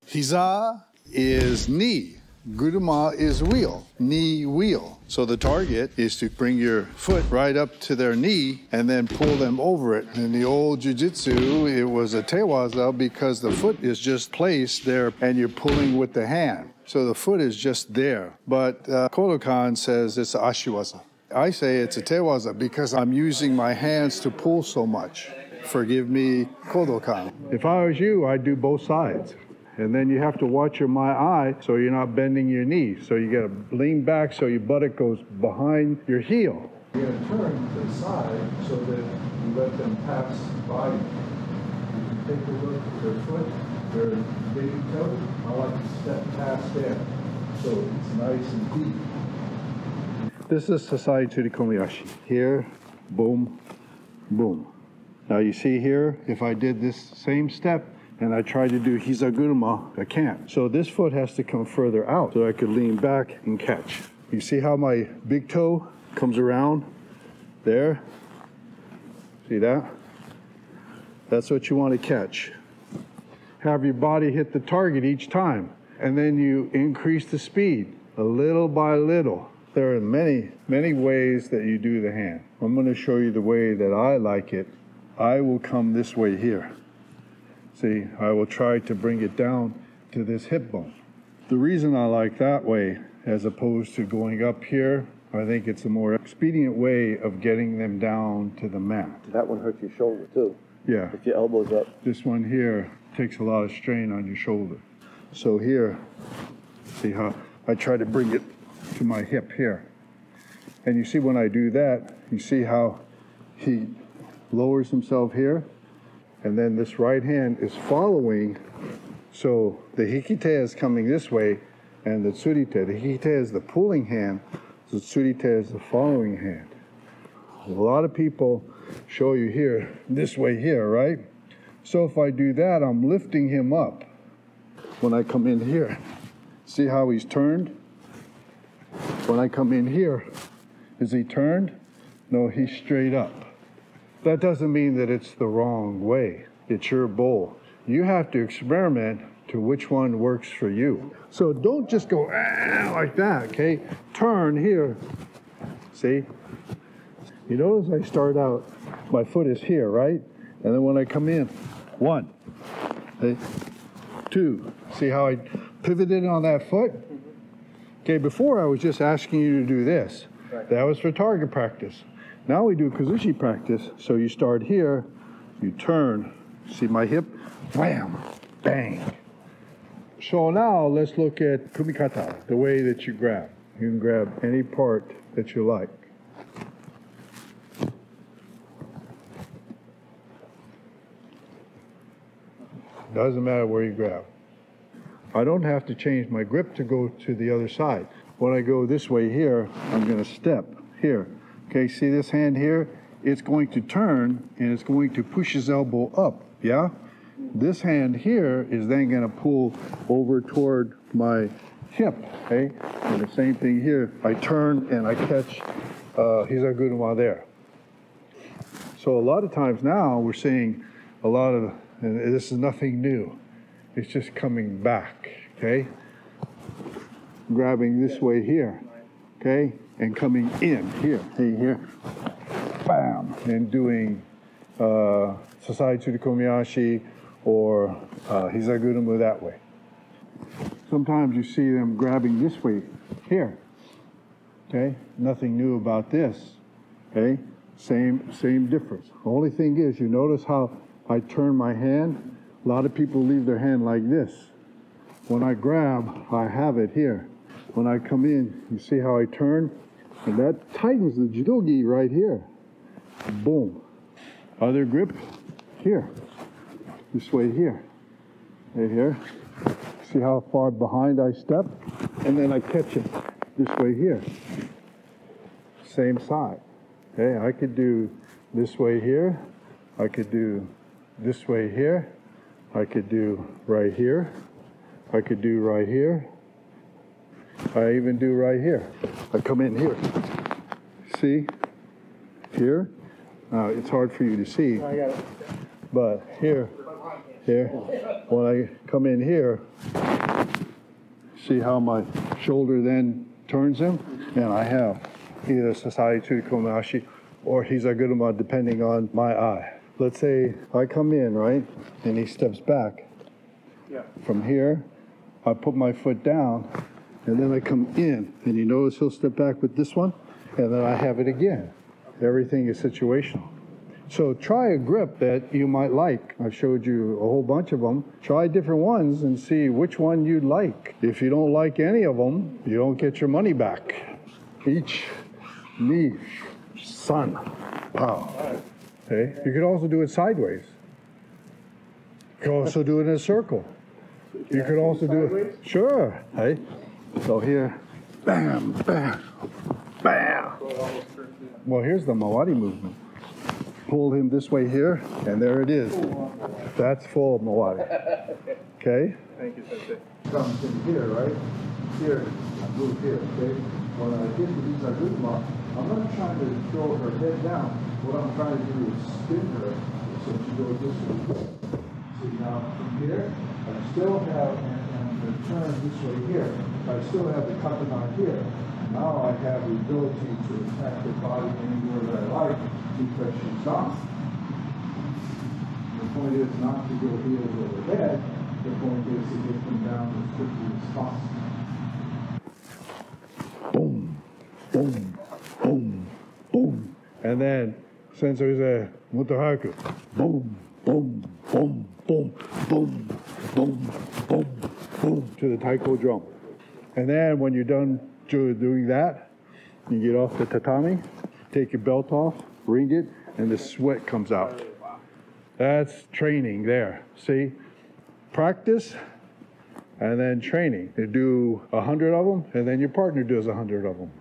Hiza is knee. Guruma is wheel, knee wheel. So the target is to bring your foot right up to their knee and then pull them over it. In the old jiu-jitsu, it was a tewaza because the foot is just placed there and you're pulling with the hand. So the foot is just there. But Kodokan says it's a ashiwaza. I say it's a tewaza because I'm using my hands to pull so much. Forgive me, Kodokan. If I was you, I'd do both sides. And then you have to watch your eye so you're not bending your knee. So you got to lean back so your buttock goes behind your heel. You're going to turn to the side so that you let them pass by you. You can take a look at their foot, their baby toe. I like to step past there so it's nice and deep. This is Sasai Tsuri Komiyashi. Here, boom, boom. Now you see here, if I did this same step, and I tried to do Hizaguruma, I can't. So this foot has to come further out so I could lean back and catch. You see how my big toe comes around there? See that? That's what you want to catch. Have your body hit the target each time. And then you increase the speed, a little by little. There are many, many ways that you do the hand. I'm going to show you the way that I like it. I will come this way here. See, I will try to bring it down to this hip bone. The reason I like that way, as opposed to going up here, I think it's a more expedient way of getting them down to the mat. That one hurts your shoulder too. Yeah. If your elbow's up. This one here takes a lot of strain on your shoulder. So here, see how I try to bring it to my hip here. And you see when I do that, you see how he lowers himself here? And then this right hand is following, so the hikite is coming this way, and the tsurite, the hikite is the pulling hand, the tsurite is the following hand. A lot of people show you here, this way here, right? So if I do that, I'm lifting him up. When I come in here, see how he's turned? When I come in here, is he turned? No, he's straight up. That doesn't mean that it's the wrong way. It's your bowl. You have to experiment to which one works for you. So don't just go like that, okay? Turn here. See? You notice I start out, my foot is here, right? And then when I come in, 1, okay, 2. See how I pivoted on that foot? Okay, before I was just asking you to do this. That was for target practice. Now we do Kazushi practice. So you start here, you turn, see my hip, wham, bang. So now let's look at kumikata, the way that you grab. You can grab any part that you like. Doesn't matter where you grab. I don't have to change my grip to go to the other side. When I go this way here, I'm going to step here. Okay, see this hand here? It's going to turn and it's going to push his elbow up, yeah? This hand here is then going to pull over toward my hip, okay? And the same thing here. I turn and I catch Hizaguruma there. So a lot of times now we're seeing a lot of, and this is nothing new. It's just coming back, okay? Grabbing this way here, okay? And coming in here, hey, here, bam, and doing Sasai Tsuri Komiyashi or Hizaguruma that way. Sometimes you see them grabbing this way here, okay? Nothing new about this, okay? Same difference. The only thing is, you notice how I turn my hand? A lot of people leave their hand like this. When I grab, I have it here. When I come in, you see how I turn? And that tightens the judogi right here. Boom. Other grip, here. This way here. Right here. See how far behind I step? And then I catch it this way here. Same side. Okay, I could do this way here. I could do this way here. I could do right here. I could do right here. I even do right here. I come in here. See? Here. It's hard for you to see. But here. Here, when I come in here, see how my shoulder then turns him? And I have either Sasai Tsukumashi or Hizaguruma, depending on my eye. Let's say I come in, right? And he steps back. Yeah. From here, I put my foot down, and then I come in. And you notice he'll step back with this one, and then I have it again. Everything is situational. So try a grip that you might like. I showed you a whole bunch of them. Try different ones and see which one you like. If you don't like any of them, you don't get your money back. Each knee, sun, pow. Okay? You could also do it sideways. You could also do it in a circle. You could also do it, sure. Hey, so here, bam, bam, bam. Well, here's the Mawari movement. Pull him this way here, and there it is. That's full Mawari. Okay? Thank you, Sensei. Comes in here, right? Here, I move here, okay? When I get to Hizaguruma, I'm not trying to throw her head down. What I'm trying to do is spin her so she goes this way. See, now from here, I still have, and the turn this way here, I still have the katana here. Now I have the ability to attack the body anywhere that I like because she's gone. The point is not to go heels over head. The point is to get them down as quickly as possible. Boom, boom, boom, boom. And then, Sensei says, Mutahaku. Boom, boom, boom, boom, boom, boom, boom, boom, to the taiko drum. And then when you're done doing that, you get off the tatami, take your belt off, ring it, and the sweat comes out. That's training there. See? Practice and then training. You do 100 of them, and then your partner does 100 of them.